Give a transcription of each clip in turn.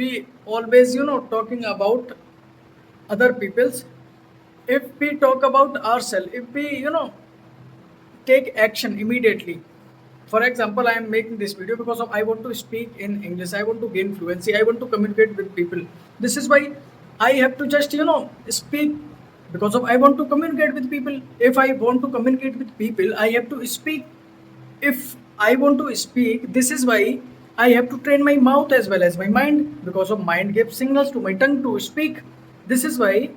we always talking about other people's. If we talk about ourselves, if we take action immediately. For example, I am making this video because of I want to speak in English, I want to gain fluency, I want to communicate with people. This is why I have to just speak, because of I want to communicate with people. If I want to communicate with people, I have to speak. If I want to speak, this is why I have to train my mouth as well as my mind, because of mind gives signals to my tongue to speak. This is why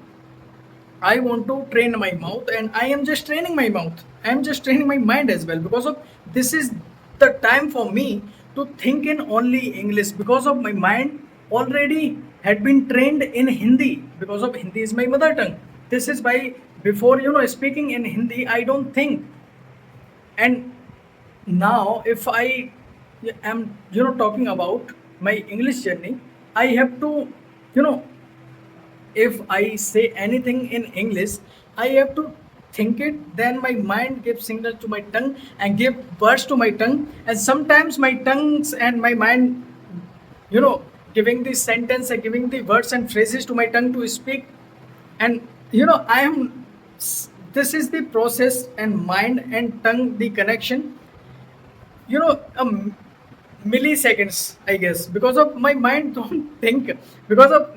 I want to train my mouth, and I am just training my mouth. I am just training my mind as well, because of this is the time for me to think in only English, because of my mind already had been trained in Hindi, because of Hindi is my mother tongue. This is why before speaking in Hindi, I don't think. And now if I am talking about my English journey, I have to you know if I say anything in English, I have to think it, then my mind gives signal to my tongue and give words to my tongue. And sometimes my tongues and my mind, you know, giving the sentence and giving the words and phrases to my tongue to speak. And I am this is the process, and mind and tongue, the connection, milliseconds, I guess, because of my mind don't think, because of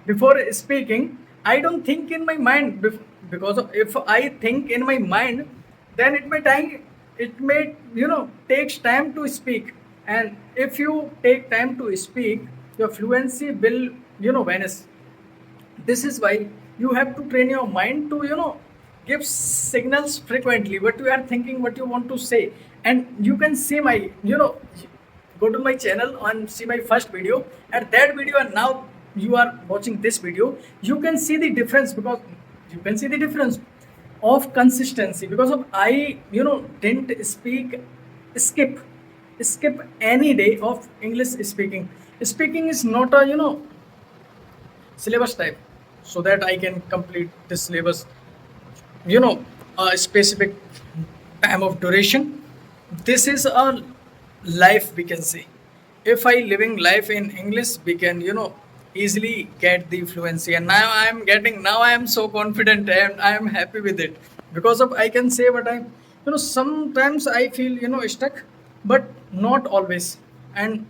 before speaking I don't think in my mind, because of if I think in my mind, then it may takes time to speak. And if you take time to speak, your fluency will vanish. This is why you have to train your mind to give signals frequently what you are thinking, what you want to say. And you can see my go to my channel and see my first video. At that video and now you are watching this video, you can see the difference, because you can see the difference of consistency, because of I didn't skip skip any day of English speaking. Speaking is not a syllabus type, so that I can complete this syllabus, a specific time of duration. This is a life, we can say. If I living life in English, we can easily get the fluency. And now I am so confident and I am happy with it, because of I can say what I sometimes I feel stuck, but not always. And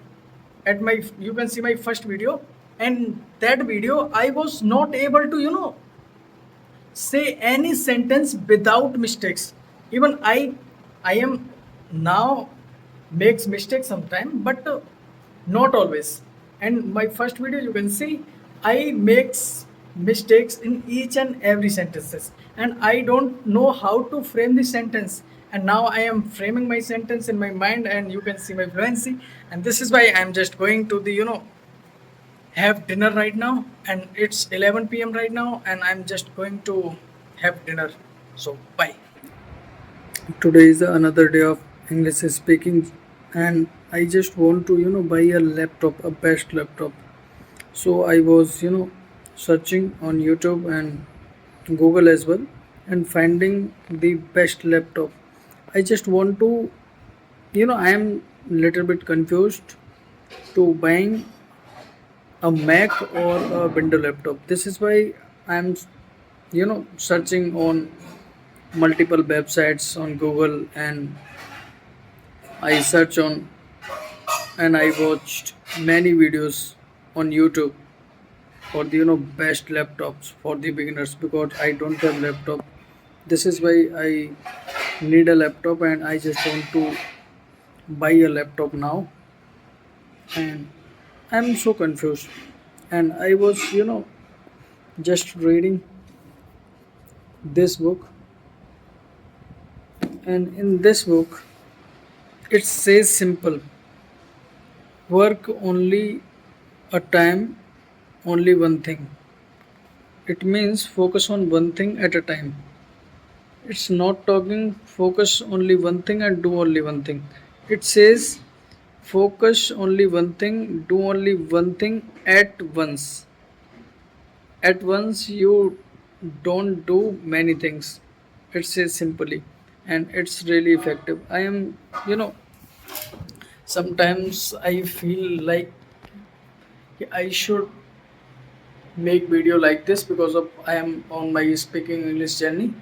at my you can see my first video, and that video I was not able to say any sentence without mistakes. Even I am now makes mistakes sometime, but not always. And my first video, you can see I makes mistakes in each and every sentences, and I don't know how to frame the sentence. And now I am framing my sentence in my mind, and you can see my fluency. And this is why I'm just going to the have dinner right now, and it's 11 p.m. right now, and I'm just going to have dinner. So bye. Today is another day of English speaking, and I just want to buy a laptop, a best laptop. So I was searching on YouTube and Google as well, and finding the best laptop. I just want to I am little bit confused to buying a Mac or a Windows laptop. This is why I'm searching on multiple websites on Google, and I search on and I watched many videos on YouTube for the best laptops for the beginners, because I don't have laptop. This is why I need a laptop, and I just want to buy a laptop now. And I'm so confused. And I was just reading this book, and in this book it says simple: work only a time, only one thing. It means focus on one thing at a time. It's not talking focus only one thing and do only one thing. It says focus only one thing, do only one thing at once. At once you don't do many things. It says simply, and it's really effective. I am sometimes I feel like I should make video like this because of I am on my speaking English journey,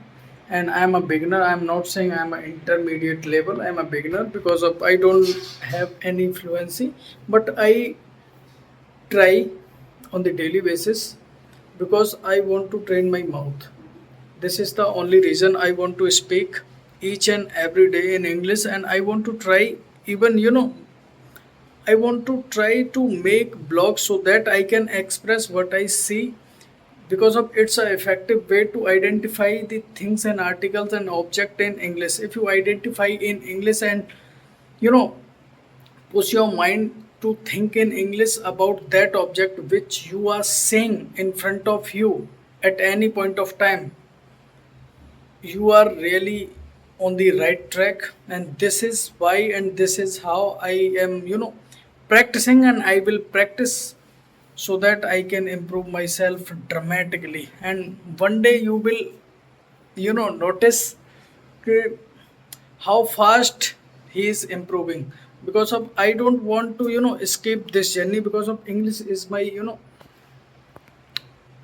and I am a beginner. I am not saying I am an intermediate level. I am a beginner because of I don't have any fluency, but I try on the daily basis because I want to train my mouth. This is the only reason I want to speak each and every day in English, and I want to try even I want to try to make blogs so that I can express what I see because of it's a effective way to identify the things and articles and object in English. If you identify in English and you know push your mind to think in English about that object which you are seeing in front of you at any point of time, you are really on the right track. And this is why, and this is how I am practicing, and I will practice so that I can improve myself dramatically. And one day you will notice कि how fast he is improving because of I don't want to skip this journey because of English is my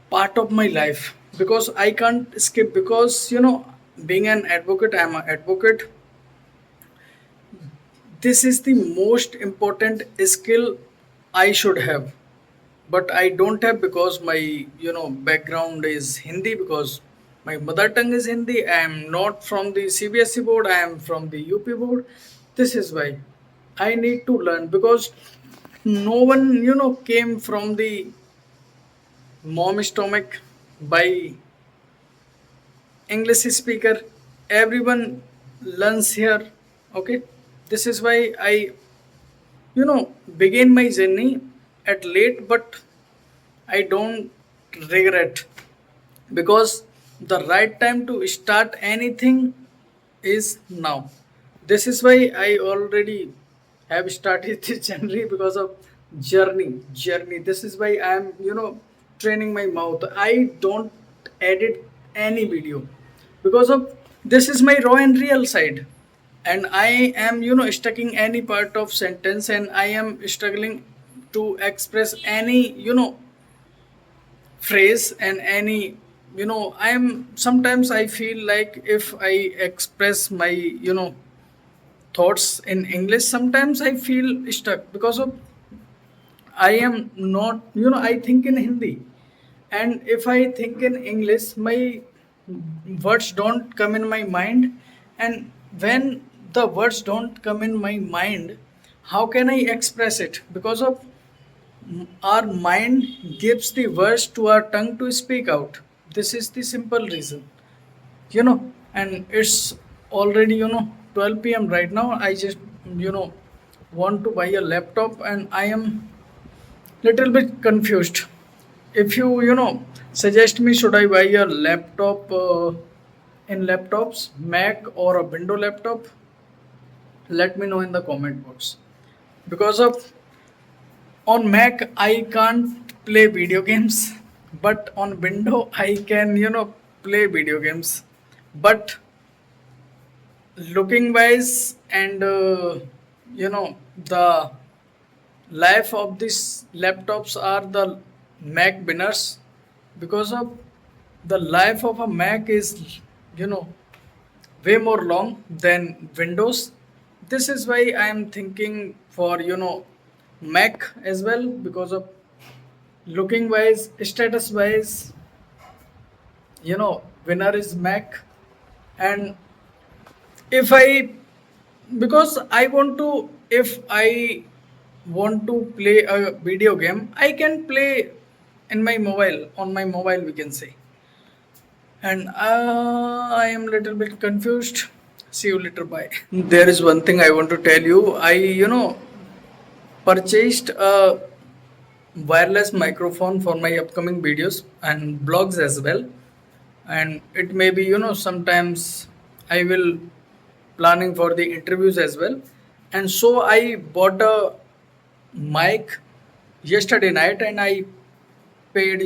part of my life, because I can't skip, because being an advocate, I'm an advocate. This is the most important skill I should have, but I don't have because my background is Hindi, because my mother tongue is Hindi. I am not from the CBSE board, I am from the UP board. This is why I need to learn, because no one came from the mom stomach by English speaker. Everyone learns here. Okay, this is why I begin my journey at late, but I don't regret, because the right time to start anything is now. This is why I already have started this journey because of journey. This is why I am training my mouth. I don't edit any video because of this is my raw and real side, and I am stucking any part of sentence, and I am struggling to express any phrase and any I am sometimes I feel like if I express my thoughts in English, sometimes I feel stuck because of I am not I think in Hindi, and if I think in English, my words don't come in my mind. And when the words don't come in my mind, how can I express it? Because of our mind gives the words to our tongue to speak out. This is the simple reason, and it's already 12 p.m. right now. I just you know want to buy a laptop, and I am little bit confused. If you suggest me, should I buy a laptop in laptops, Mac or a Windows laptop? Let me know in the comment box. Because of on Mac I can't play video games, but on Windows I can play video games. But looking wise and the life of these laptops are the Mac winners, because of the life of a Mac is you know way more long than Windows. This is why I am thinking for Mac as well, because of looking wise, status wise, winner is Mac. And if I because I want to if I want to play a video game, I can play in my mobile, on my mobile we can say. And I am little bit confused. See you later, bye. There is one thing I want to tell you. I purchased a wireless microphone for my upcoming videos and blogs as well. And it may be sometimes I will planning for the interviews as well. And so I bought a mic yesterday night, and I paid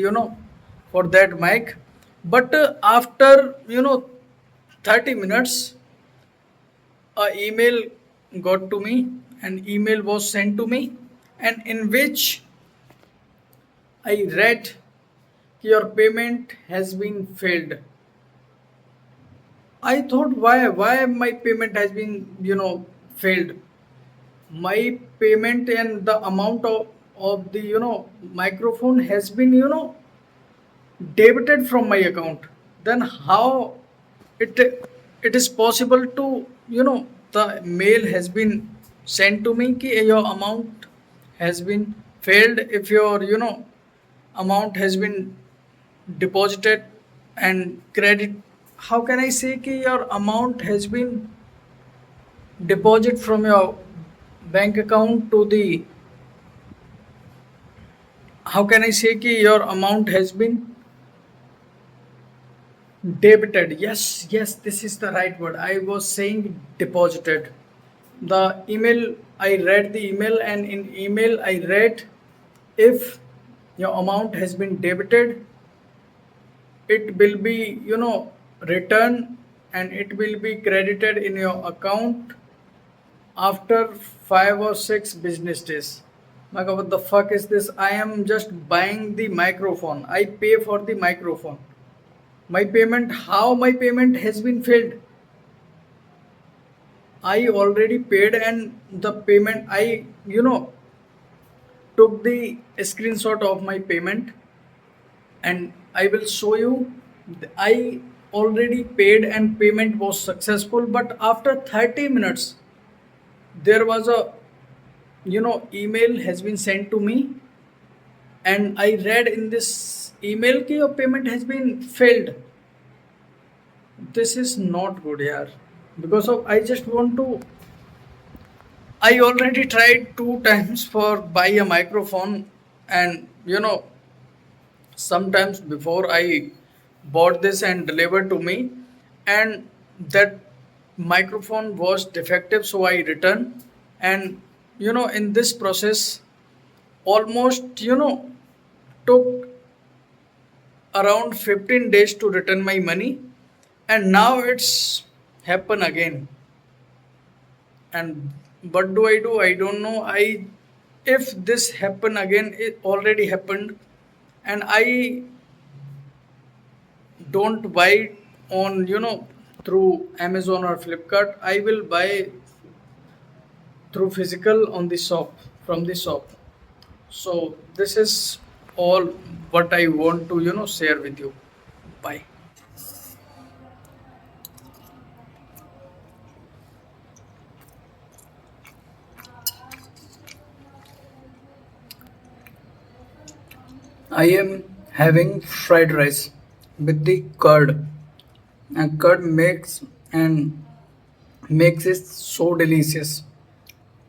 for that mic. But after 30 minutes, a email got to me, an email was sent to me, and in which I read your payment has been failed. I thought, why my payment has been failed. My payment and the amount of the microphone has been debited from my account. Then how it it is possible to the mail has been sent to me कि your amount has been failed if your amount has been deposited and credit. How can I say कि your amount has been deposited from your bank account to the, how can I say कि your amount has been debited? Yes, yes, this is the right word. I was saying deposited. The email, I read the email, and in email, I read if your amount has been debited, it will be, returned, and it will be credited in your account after 5 or 6 business days. My God, what the fuck is this? I am just buying the microphone. I pay for the microphone. My payment, how my payment has been failed? I already paid, and the payment, I took the screenshot of my payment, and I will show you. I already paid and payment was successful, but after 30 minutes there was a email has been sent to me, and I read in this email that your payment has been failed. This is not good, yaar. Because of, I just want to, I already tried 2 times for buy a microphone, and sometimes before I bought this and delivered to me, and that microphone was defective, so I returned. And in this process, almost took around 15 days to return my money, and now it's happen again. And what do I do? I don't know. I, if this happen again, it already happened, and I don't buy on through Amazon or Flipkart. I will buy through physical on the shop, from the shop. So this is all what I want to share with you. Bye. I am having fried rice with the curd, and curd makes it so delicious.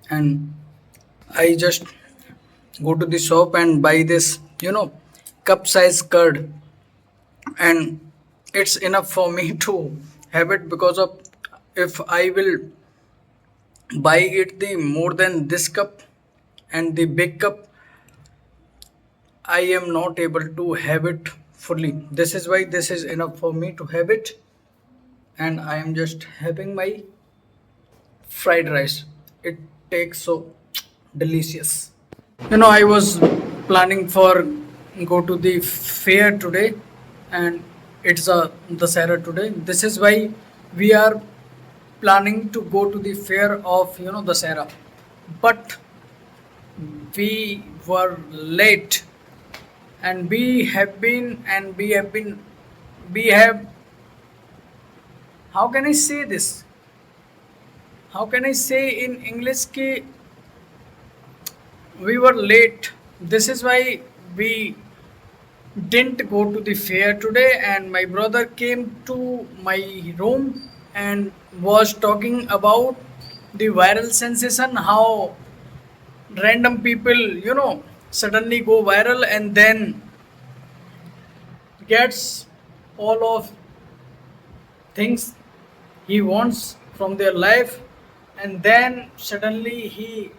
And I just go to the shop and buy this cup size curd, and it's enough for me to have it. Because of, if I will buy it the more than this cup and the big cup, I am not able to have it fully. This is why this is enough for me to have it, and I am just having my fried rice. It takes so delicious. I was planning for go to the fair today, and it's a Dasara today. This is why we are planning to go to the fair of Dasara, but we were late, and we have, how can I say this? How can I say in English ki we were late. This is why we didn't go to the fair today, and my brother came to my room and was talking about the viral sensation, how random people suddenly go viral and then gets all of things he wants from their life, and then suddenly he,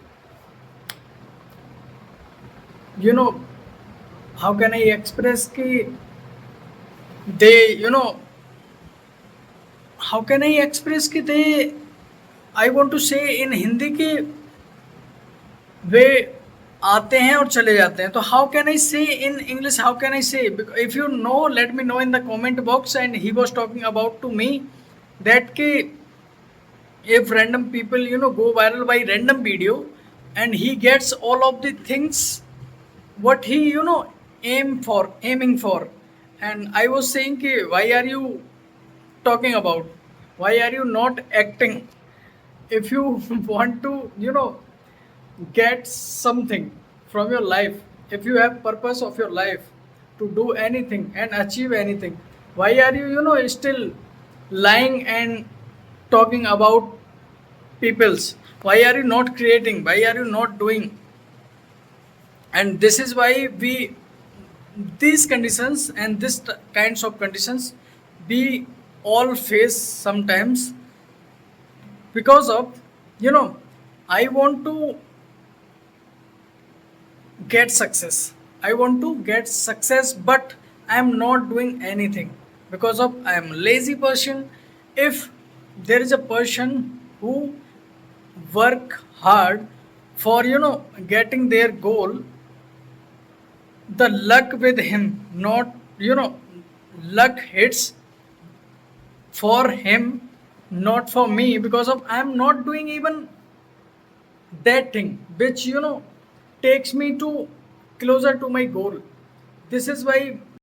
you know how can I express ki they, how can I express ki they, I want to say in Hindi ki way, आते हैं और चले जाते हैं। तो how can I say in English, how can I say, if you know let me know in the comment box. And he was talking about to me that कि if random people go viral by random video, and he gets all of the things what he aiming for. And I was saying कि why are you talking about, why are you not acting? If you want to get something from your life, if you have purpose of your life to do anything and achieve anything, why are you still lying and talking about people's? Why are you not creating, why are you not doing? And this is why we, these conditions and this kinds of conditions we all face sometimes, because of I want to get success, I want to get success, but I am not doing anything because of I am lazy person. If there is a person who work hard for getting their goal, the luck with him, not luck hits for him, not for me, because of I am not doing even that thing which takes me to closer to my goal. This is why